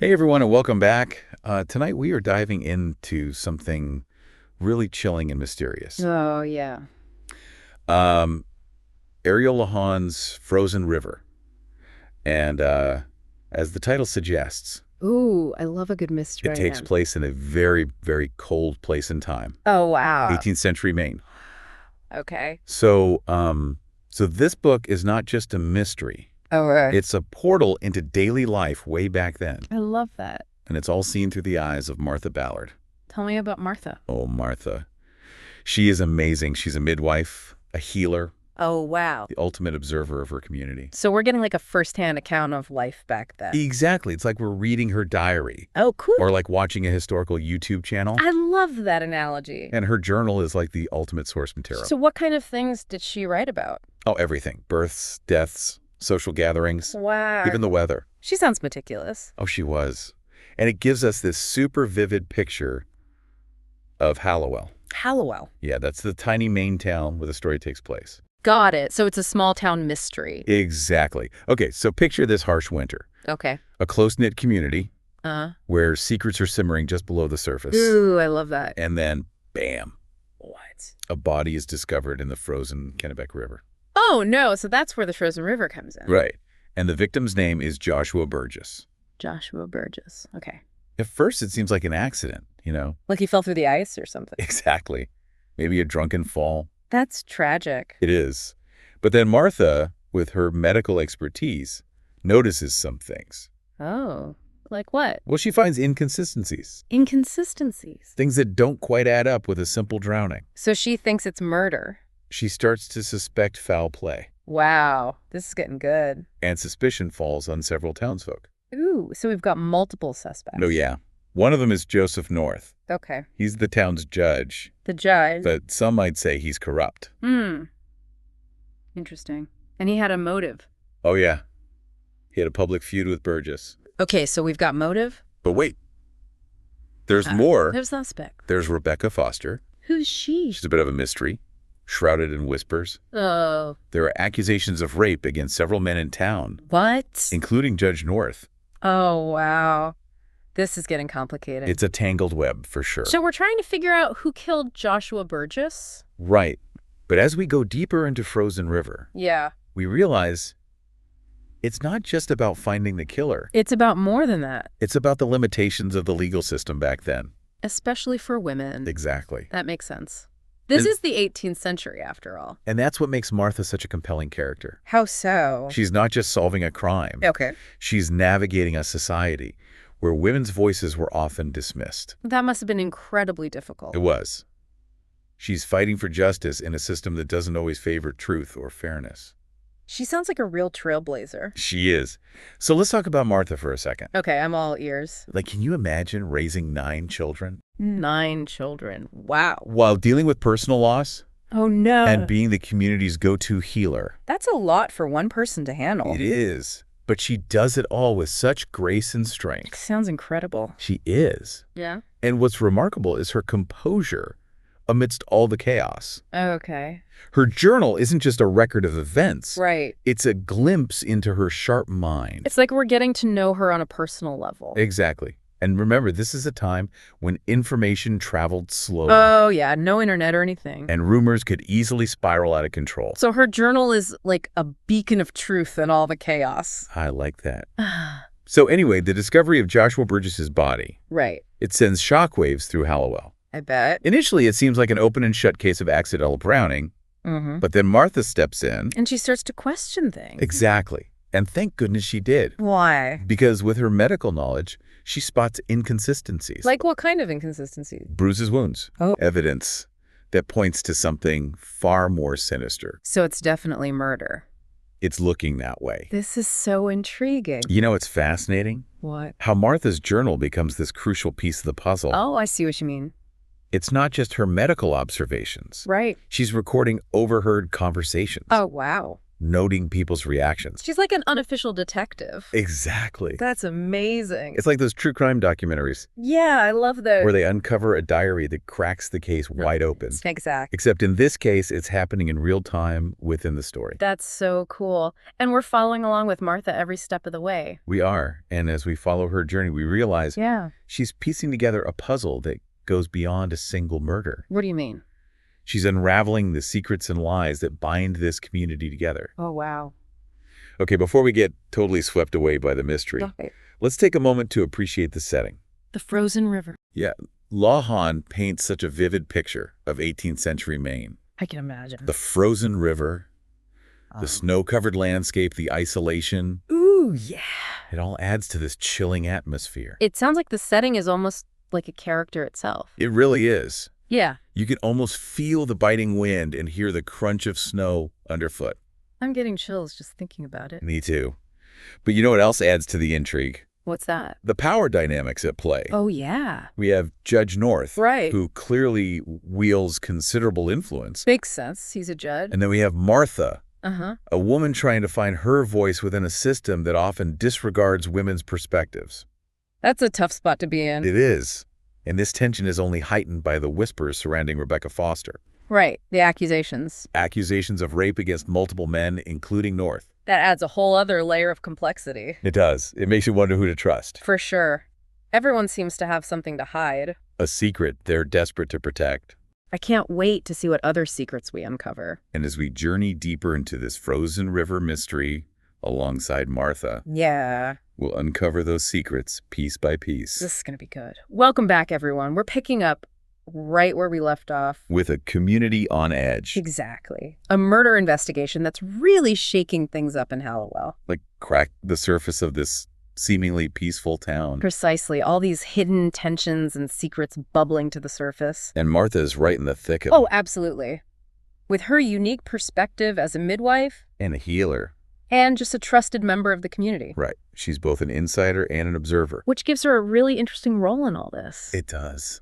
Hey everyone, and welcome back. Tonight we are diving into something really chilling and mysterious. Oh, yeah. Um, Ariel Lawhon's Frozen River. And as the title suggests, Ooh, I love a good mystery it takes man. place in a very, very cold place and time, Oh, wow. 18th century Maine. Okay. So this book is not just a mystery. Oh, It's a portal into daily life way back then. I love that. And it's all seen through the eyes of Martha Ballard. Tell me about Martha. Oh, Martha. She is amazing. She's a midwife, a healer, Oh, wow. the ultimate observer of her community. So we're getting like a firsthand account of life back then. Exactly. It's like we're reading her diary Oh, cool. or like watching a historical YouTube channel. I love that analogy. And her journal is like the ultimate source material. So what kind of things did she write about? Oh, everything. Births, deaths, social gatherings, Wow. even the weather. She sounds meticulous. Oh, she was. And it gives us this super vivid picture of Hallowell. Hallowell. Yeah, that's the tiny Maine town where the story takes place. Got it. So it's a small town mystery. Exactly. Okay, so picture this harsh winter. Okay. A close-knit community Uh-huh. where secrets are simmering just below the surface. Ooh, I love that. And then, bam, What? a body is discovered in the frozen Kennebec River. Oh, no. So that's where the Frozen River comes in. Right. And the victim's name is Joshua Burgess. Joshua Burgess. Okay. At first, it seems like an accident, you know? Like he fell through the ice or something. Exactly. Maybe a drunken fall. That's tragic. It is. But then Martha, with her medical expertise, notices some things. Oh, like what? Well, she finds inconsistencies. Inconsistencies. Things that don't quite add up with a simple drowning. So she thinks it's murder. She starts to suspect foul play. Wow, this is getting good. And suspicion falls on several townsfolk. Ooh, so we've got multiple suspects. Oh, yeah. One of them is Joseph North. Okay. He's the town's judge, The judge. but some might say he's corrupt. Interesting. And he had a motive. Oh, yeah. He had a public feud with Burgess. Okay, so we've got motive. But wait. There's more. There's suspect. There's Rebecca Foster. Who's she? She's a bit of a mystery, shrouded in whispers. Oh. There are accusations of rape against several men in town, What? including Judge North. Oh, wow. This is getting complicated. It's a tangled web, for sure. So we're trying to figure out who killed Joshua Burgess? Right. But as we go deeper into Frozen River, Yeah. we realize it's not just about finding the killer. It's about more than that, It's about the limitations of the legal system back then. especially for women. Exactly. That makes sense. This And- is the 18th century, after all. And that's what makes Martha such a compelling character. How so? She's not just solving a crime. Okay. She's navigating a society where women's voices were often dismissed. That must have been incredibly difficult. It was. She's fighting for justice in a system that doesn't always favor truth or fairness. She sounds like a real trailblazer. She is. So let's talk about Martha for a second. Okay, I'm all ears. Like, can you imagine raising 9 children 9 children. Wow. while dealing with personal loss Oh, no. and being the community's go-to healer? That's a lot for one person to handle. It is. But she does it all with such grace and strength. Sounds incredible. She is. Yeah? And what's remarkable is her composure amidst all the chaos. Okay. Her journal isn't just a record of events. Right. It's a glimpse into her sharp mind. It's like we're getting to know her on a personal level. Exactly. And remember, this is a time when information traveled slowly. Oh, yeah. No internet or anything. And rumors could easily spiral out of control. So her journal is like a beacon of truth in all the chaos. I like that. So anyway, the discovery of Joshua Burgess's body, Right. it sends shockwaves through Hallowell. I bet. Initially, it seems like an open and shut case of accidental drowning, Mm-hmm. but then Martha steps in. And she starts to question things. Exactly. And thank goodness she did. Why? Because with her medical knowledge, she spots inconsistencies. Like what kind of inconsistency? Bruises, wounds. Oh. Evidence that points to something far more sinister. So it's definitely murder. It's looking that way. This is so intriguing. You know, it's fascinating What? how Martha's journal becomes this crucial piece of the puzzle. Oh, I see what you mean. It's not just her medical observations. Right. She's recording overheard conversations. Oh, wow. noting people's reactions. She's like an unofficial detective. Exactly. That's amazing. It's like those true crime documentaries Yeah, I love those. where they uncover a diary that cracks the case wide open. Exactly. Except in this case, it's happening in real time within the story. That's so cool. And we're following along with Martha every step of the way. We are. And as we follow her journey, we realize she's piecing together a puzzle that goes beyond a single murder. What do you mean? She's unraveling the secrets and lies that bind this community together. Oh, wow. Okay, before we get totally swept away by the mystery, let's take a moment to appreciate the setting. The frozen river. Yeah, Lawhon paints such a vivid picture of 18th century Maine. I can imagine. The frozen river, the snow-covered landscape, the isolation. Ooh, yeah. It all adds to this chilling atmosphere. It sounds like the setting is almost like a character itself. It really is. Yeah. You can almost feel the biting wind and hear the crunch of snow underfoot. I'm getting chills just thinking about it. Me too. But you know what else adds to the intrigue? What's that? The power dynamics at play. Oh, yeah. We have Judge North, Right. who clearly wields considerable influence. Makes sense. He's a judge. And then we have Martha, Uh-huh. a woman trying to find her voice within a system that often disregards women's perspectives. That's a tough spot to be in. It is. And this tension is only heightened by the whispers surrounding Rebecca Foster. Right. The accusations. Accusations of rape against multiple men, including North. That adds a whole other layer of complexity. It does. It makes you wonder who to trust. For sure. Everyone seems to have something to hide. A secret they're desperate to protect. I can't wait to see what other secrets we uncover. And as we journey deeper into this frozen river mystery alongside Martha, Yeah. we'll uncover those secrets piece by piece. This is going to be good. Welcome back, everyone. We're picking up right where we left off. With a community on edge. Exactly. A murder investigation that's really shaking things up in Hallowell. Like crack the surface of this seemingly peaceful town. Precisely. All these hidden tensions and secrets bubbling to the surface. And Martha is right in the thick of Oh, it. absolutely. With her unique perspective as a midwife And a healer. and just a trusted member of the community. Right. She's both an insider and an observer. Which gives her a really interesting role in all this. It does.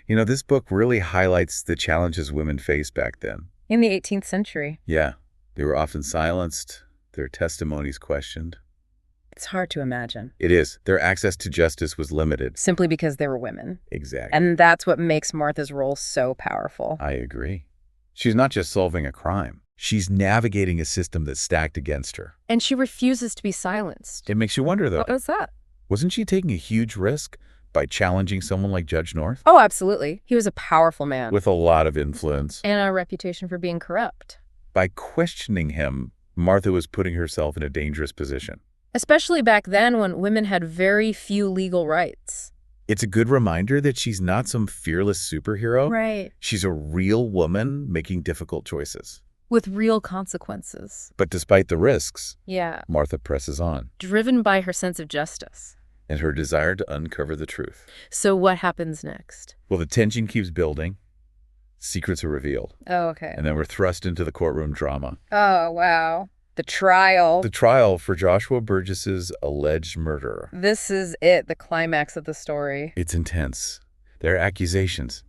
You know, this book really highlights the challenges women faced back then. In the 18th century. Yeah. They were often silenced, their testimonies questioned. It's hard to imagine. It is. Their access to justice was limited. Simply because they were women. Exactly. And that's what makes Martha's role so powerful. I agree. She's not just solving a crime. She's navigating a system that's stacked against her. And she refuses to be silenced. It makes you wonder, though. What was that? Wasn't she taking a huge risk by challenging someone like Judge North? Oh, absolutely. He was a powerful man. With a lot of influence. And a reputation for being corrupt. By questioning him, Martha was putting herself in a dangerous position. Especially back then when women had very few legal rights. It's a good reminder that she's not some fearless superhero. Right. She's a real woman making difficult choices. With real consequences. But despite the risks, Yeah. Martha presses on. Driven by her sense of justice. And her desire to uncover the truth. So what happens next? Well, the tension keeps building. Secrets are revealed. Oh, okay. And then we're thrust into the courtroom drama. Oh, wow. The trial. The trial for Joshua Burgess's alleged murderer. This is it, the climax of the story. It's intense. There are accusations,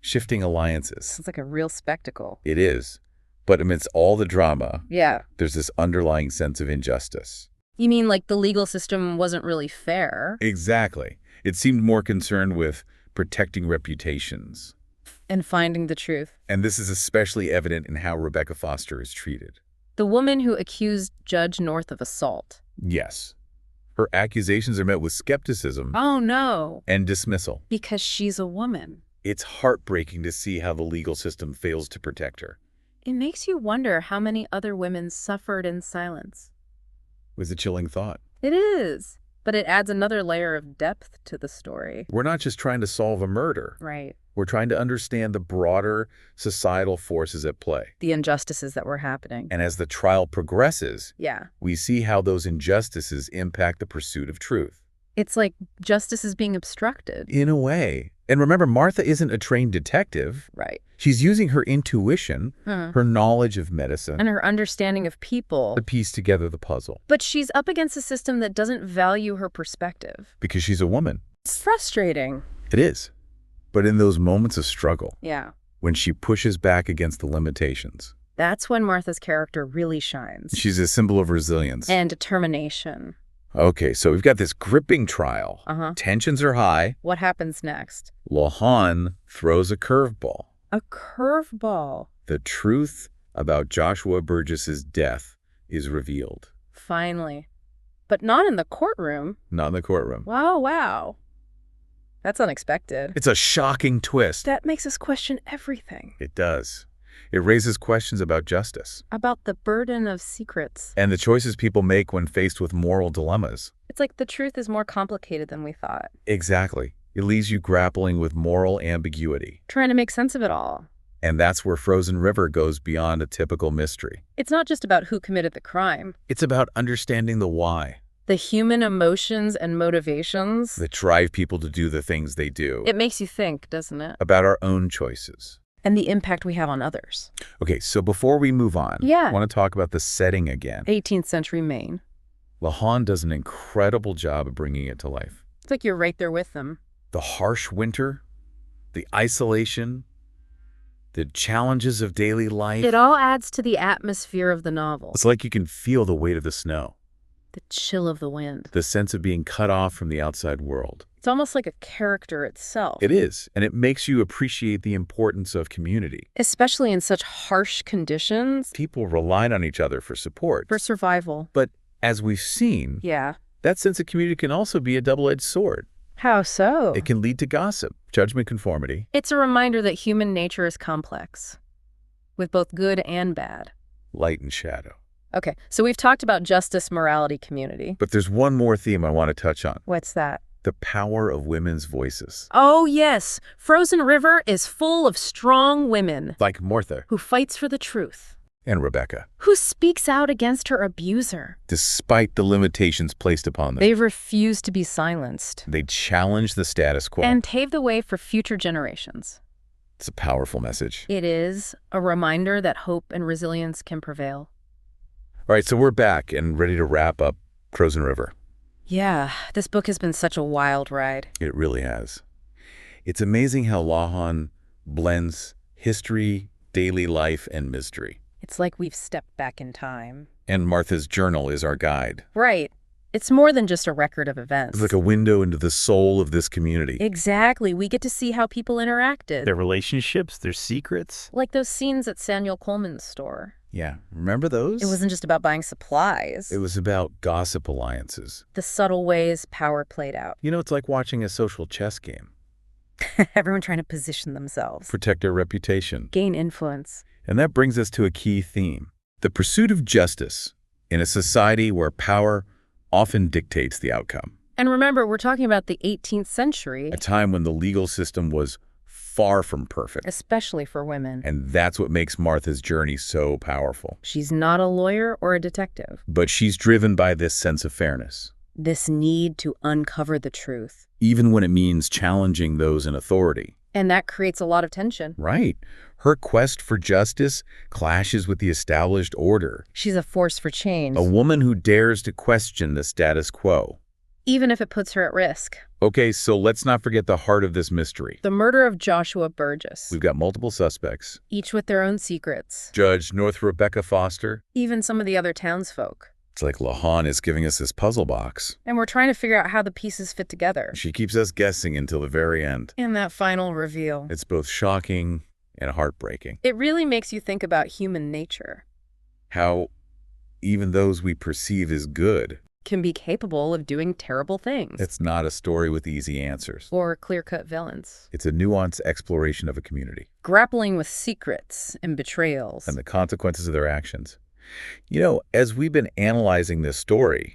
shifting alliances. It's like a real spectacle. It is. But amidst all the drama, Yeah. there's this underlying sense of injustice. You mean like the legal system wasn't really fair? Exactly. It seemed more concerned with protecting reputations. And finding the truth. And this is especially evident in how Rebecca Foster is treated. The woman who accused Judge North of assault. Yes. Her accusations are met with skepticism Oh, no. and dismissal. Because she's a woman. It's heartbreaking to see how the legal system fails to protect her. It makes you wonder how many other women suffered in silence. It was a chilling thought. It is. But it adds another layer of depth to the story. We're not just trying to solve a murder. Right. We're trying to understand the broader societal forces at play. The injustices that were happening. And as the trial progresses, Yeah. we see how those injustices impact the pursuit of truth. It's like justice is being obstructed. In a way. And remember, Martha isn't a trained detective. Right. She's using her intuition, her knowledge of medicine, And her understanding of people. to piece together the puzzle. But she's up against a system that doesn't value her perspective. Because she's a woman. It's frustrating. It is. But in those moments of struggle, Yeah. when she pushes back against the limitations, That's when Martha's character really shines. She's a symbol of resilience. And determination. Okay, so we've got this gripping trial. Uh-huh. Tensions are high. What happens next? Lawhon throws a curveball. A curveball. The truth about Joshua Burgess's death is revealed. Finally. But not in the courtroom. Not in the courtroom. Wow. That's unexpected. It's a shocking twist. That makes us question everything. It does. It raises questions about justice. About the burden of secrets. And the choices people make when faced with moral dilemmas. It's like the truth is more complicated than we thought. Exactly. It leaves you grappling with moral ambiguity. Trying to make sense of it all. And that's where Frozen River goes beyond a typical mystery. It's not just about who committed the crime. It's about understanding the why. The human emotions and motivations That drive people to do the things they do. It makes you think, doesn't it? About our own choices. And the impact we have on others. Okay, so before we move on, I want to talk about the setting again. 18th century Maine. Lawhon does an incredible job of bringing it to life. It's like you're right there with them. The harsh winter, the isolation, the challenges of daily life. It all adds to the atmosphere of the novel. It's like you can feel the weight of the snow. The chill of the wind. The sense of being cut off from the outside world. It's almost like a character itself. It is, and it makes you appreciate the importance of community. Especially in such harsh conditions. People relied on each other for support. For survival. But as we've seen, that sense of community can also be a double-edged sword. How so? It can lead to gossip, judgment conformity. It's a reminder that human nature is complex, with both good and bad. Light and shadow. Okay, so we've talked about justice, morality, community. But there's one more theme I want to touch on. What's that? The power of women's voices. Oh, yes. Frozen River is full of strong women. Like Martha. Who fights for the truth. And Rebecca. Who speaks out against her abuser. Despite the limitations placed upon them. They refuse to be silenced. They challenge the status quo. And pave the way for future generations. It's a powerful message. It is a reminder that hope and resilience can prevail. All right, so we're back and ready to wrap up Frozen River. Yeah, this book has been such a wild ride. It really has. It's amazing how Lawhon blends history, daily life, and mystery. It's like we've stepped back in time. And Martha's journal is our guide. Right. It's more than just a record of events. It's like a window into the soul of this community. Exactly. We get to see how people interacted. Their relationships, their secrets. Like those scenes at Samuel Coleman's store. Yeah, remember those? It wasn't just about buying supplies. It was about gossip alliances. The subtle ways power played out. You know, it's like watching a social chess game. Everyone trying to position themselves. Protect their reputation. Gain influence. And that brings us to a key theme. The pursuit of justice in a society where power often dictates the outcome. And remember, we're talking about the 18th century. A time when the legal system was far from perfect. Especially for women. And that's what makes Martha's journey so powerful. She's not a lawyer or a detective. But she's driven by this sense of fairness. This need to uncover the truth. Even when it means challenging those in authority. And that creates a lot of tension. Right. Her quest for justice clashes with the established order. She's a force for change. A woman who dares to question the status quo. Even if it puts her at risk. Okay, so let's not forget the heart of this mystery. The murder of Joshua Burgess. We've got multiple suspects. Each with their own secrets. Judge North Rebecca Foster. Even some of the other townsfolk. It's like Lawhon is giving us this puzzle box. And we're trying to figure out how the pieces fit together. She keeps us guessing until the very end. And that final reveal. It's both shocking and heartbreaking. It really makes you think about human nature. How even those we perceive as good can be capable of doing terrible things. It's not a story with easy answers. Or clear-cut villains. It's a nuanced exploration of a community. Grappling with secrets and betrayals. And the consequences of their actions. You know, as we've been analyzing this story,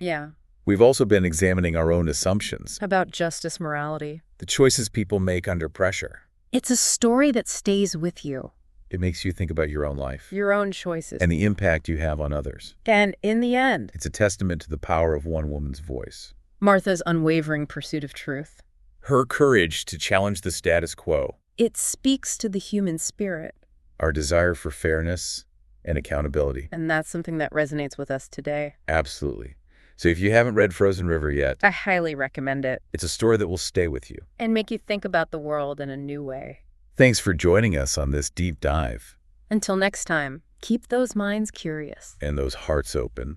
we've also been examining our own assumptions. About justice, morality. The choices people make under pressure. It's a story that stays with you. It makes you think about your own life. Your own choices. And the impact you have on others. And in the end, it's a testament to the power of one woman's voice. Martha's unwavering pursuit of truth. Her courage to challenge the status quo. It speaks to the human spirit. Our desire for fairness and accountability. And that's something that resonates with us today. Absolutely. So if you haven't read Frozen River yet, I highly recommend it. It's a story that will stay with you. And make you think about the world in a new way. Thanks for joining us on this deep dive. Until next time. Keep those minds curious. And those hearts open.